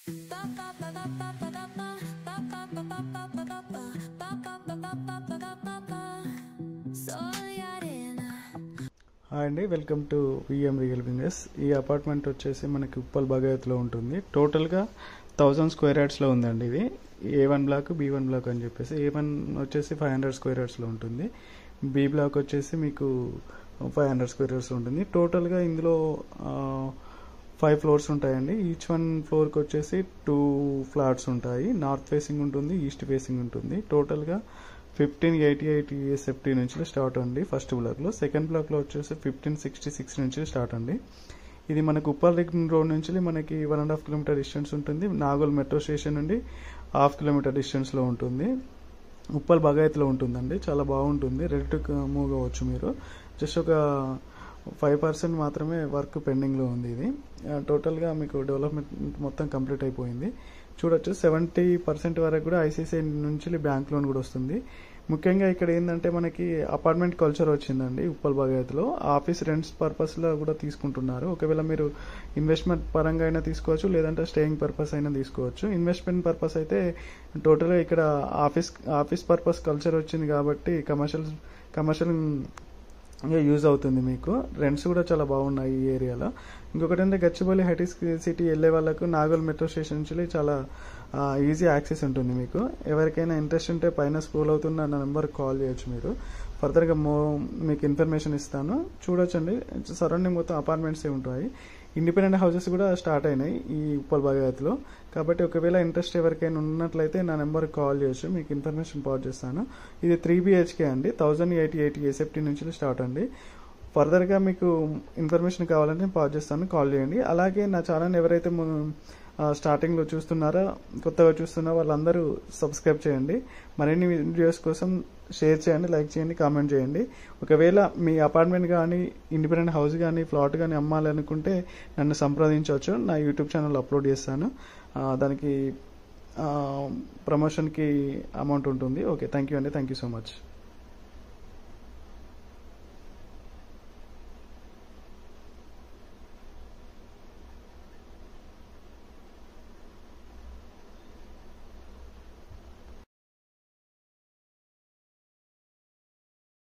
Hi అండి, welcome to VM real business. ఈ apartment వచ్చేసి మనకి ఉప్పల్ భగవత్లో ఉంటుంది. టోటల్గా 1000 స్క్వేర్ యార్డ్స్లో ఉందండి. ఇది A1 బ్లాక్, B1 బ్లాక్ అని చెప్పేసి. A1 వచ్చేసి 500 స్క్వేర్ యార్డ్స్లో ఉంటుంది. B బ్లాక్ వచ్చేసి మీకు 500 స్క్వేర్ యార్డ్స్ ఉంటుంది. టోటల్గా ఇందులో 5 ఫ్లోర్స్ ఉంటాయండి. ఈచ్ వన్ ఫ్లోర్కి వచ్చేసి 2 ఫ్లాట్స్ ఉంటాయి. నార్త్ ఫేసింగ్ ఉంటుంది, ఈస్ట్ ఫేసింగ్ ఉంటుంది. టోటల్గా 1588 SFT నుంచి స్టార్ట్ అండి ఫస్ట్ బ్లాక్లో. సెకండ్ బ్లాక్లో వచ్చేసి 1566 నుంచి స్టార్ట్ అండి. ఇది మనకు ఉప్పల్ రింగ్ రోడ్ నుంచి మనకి 1.5 కిలోమీటర్ డిస్టెన్స్ ఉంటుంది. నాగోల్ మెట్రో స్టేషన్ నుండి 1/2 కిలోమీటర్ డిస్టెన్స్లో ఉంటుంది. ఉప్పల్ భగవత్లో ఉంటుందండి. చాలా బాగుంటుంది. రెడీ టు మూవ్ అవ్వచ్చు మీరు. జస్ట్ ఒక 5% మాత్రమే వర్క్ పెండింగ్లో ఉంది. ఇది టోటల్గా మీకు డెవలప్మెంట్ మొత్తం కంప్లీట్ అయిపోయింది. చూడొచ్చు 70% వరకు కూడా ICICI నుంచి బ్యాంక్ లోన్ కూడా వస్తుంది. ముఖ్యంగా ఇక్కడ ఏంటంటే మనకి అపార్ట్మెంట్ కల్చర్ వచ్చిందండి ఉప్పల్ భగవత్లో. ఆఫీస్ రెంట్స్ పర్పస్లో కూడా తీసుకుంటున్నారు. ఒకవేళ మీరు ఇన్వెస్ట్మెంట్ పరంగా అయినా తీసుకోవచ్చు, లేదంటే స్టేయింగ్ పర్పస్ అయినా తీసుకోవచ్చు. ఇన్వెస్ట్మెంట్ పర్పస్ అయితే టోటల్గా ఇక్కడ ఆఫీస్ పర్పస్ కల్చర్ వచ్చింది కాబట్టి కమర్షియల్ యూజ్ అవుతుంది మీకు. రెంట్స్ కూడా చాలా బాగున్నాయి ఈ ఏరియాలో. ఇంకొకటి అంటే గచ్చిబౌలి హైటెక్ సిటీ వెళ్ళే వాళ్ళకు నాగోల్ మెట్రో స్టేషన్ నుంచి చాలా ఈజీ యాక్సెస్ ఉంటుంది మీకు. ఎవరికైనా ఇంట్రెస్ట్ ఉంటే పైన స్క్రోల్ అవుతున్న నా నెంబర్కి కాల్ చేయొచ్చు మీరు. ఫర్దర్గా మీకు ఇన్ఫర్మేషన్ ఇస్తాను. చూడొచ్చండి, సరౌండింగ్ మొత్తం అపార్ట్మెంట్సే ఉంటాయి. ఇండిపెండెంట్ హౌసెస్ కూడా స్టార్ట్ అయినాయి ఈ ఉప్పల్ భగవత్లో. కాబట్టి ఒకవేళ ఇంట్రెస్ట్ ఎవరికైనా ఉన్నట్లయితే నా నెంబర్కి కాల్ చేయొచ్చు, మీకు ఇన్ఫర్మేషన్ పాస్ చేస్తాను. ఇది 3 BHK అండి. 1088 SFT నుంచి స్టార్ట్ అండి. ఫర్దర్గా మీకు ఇన్ఫర్మేషన్ కావాలంటే పాస్ చేస్తాను, కాల్ చేయండి. అలాగే నా ఛానల్ ఎవరైతే స్టార్టింగ్లో చూస్తున్నారో, కొత్తగా చూస్తున్నారో వాళ్ళందరూ సబ్స్క్రైబ్ చేయండి. మరిన్ని వీడియోస్ కోసం షేర్ చేయండి, లైక్ చేయండి, కామెంట్ చేయండి. ఒకవేళ మీ అపార్ట్మెంట్ కానీ, ఇండిపెండెంట్ హౌస్ కానీ, ఫ్లాట్ కానీ అమ్మాలనుకుంటే నన్ను సంప్రదించవచ్చు. నా యూట్యూబ్ ఛానల్ అప్లోడ్ చేస్తాను. దానికి ప్రమోషన్కి అమౌంట్ ఉంటుంది. ఓకే, థ్యాంక్ యూ అండి. Thank you so much.